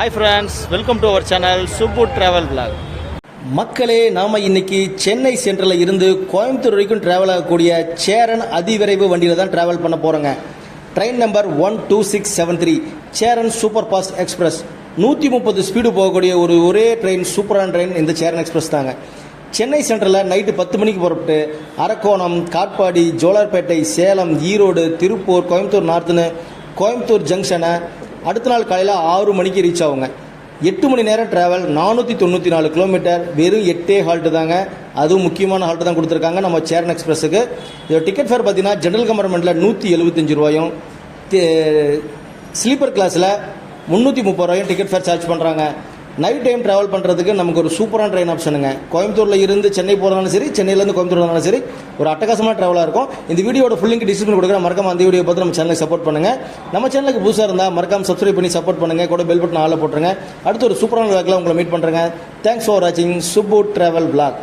Hi friends, welcome to our channel Subbu travel vlog. மக்களே, நாம் இன்னைக்கு சென்னை சென்ட்ரலில் இருந்து கோயம்புத்தூர் வரைக்கும் ட்ராவல் ஆகக்கூடிய சேரன் அதிவிரைவு வண்டியில் தான் ட்ராவல் பண்ண போகிறோங்க. Train number 12673 Cheran super fast express. 130 speed போகக்கூடிய ஒரே ட்ரெயின், சூப்பரான ட்ரெயின் இந்த சேரன் எக்ஸ்பிரஸ் தாங்க. சென்னை சென்ட்ரலில் நைட்டு 10 மணிக்கு புறப்பட்டு அரக்கோணம், காட்பாடி, ஜோலார்பேட்டை, சேலம், ஈரோடு, திருப்பூர், கோயம்புத்தூர் நார்த்துன்னு கோயம்புத்தூர் ஜங்ஷனை அடுத்த நாள் காலையில் 6 மணிக்கு ரீச் ஆகுங்க. 8 மணி நேரம் ட்ராவல், 494 கிலோமீட்டர், வெறும் 8 ஹால்ட்டு தாங்க. அதுவும் முக்கியமான ஹால்ட்டு தான் கொடுத்துருக்காங்க நம்ம சேரன் எக்ஸ்பிரஸுக்கு. இதோட டிக்கெட் ஃபேர் பார்த்தீங்கன்னா ஜென்ரல் கம்பார்ட்மெண்ட்டில் 175 ரூபாயும், ஸ்லீப்பர் கிளாஸில் 330 ரூபாயும் டிக்கெட் ஃபேர் சார்ஜ் பண்ணுறாங்க. நைட் டைம் ட்ராவல் பண்ணுறதுக்கு நமக்கு ஒரு சூப்பரான ட்ரெயின் ஆப்ஷனுங்க. கோயம்புத்தூரில் இருந்து சென்னை போகிறதாலும் சரி, சென்னையிலேருந்து கோயம்புத்தூர் வந்தாலும் சரி, ஒரு அட்டகாசமான ட்ராவலாக இருக்கும். இந்த வீடியோட ஃபுல் லிங்க் டிஸ்கிரிப்ஷன் கொடுக்குறேன். மறக்காம அந்த வீடியோ பார்த்து நம்ம சேனலுக்கு சப்போர்ட் பண்ணுங்கள். நம்ம சேனலுக்கு புதுசாக இருந்தால் மறக்காம சப்ஸ்கிரைப் பண்ணி சப்போர்ட் பண்ணுங்கள். கூட பெல் பட்டன் ஆளில் போட்டுருங்க. அடுத்து ஒரு சூப்பரான வேக்கில் உங்களை மீட் பண்ணுறேங்க. தேங்க்ஸ் ஃபார் வாட்சிங் சுப்பு ட்ராவல் vlog.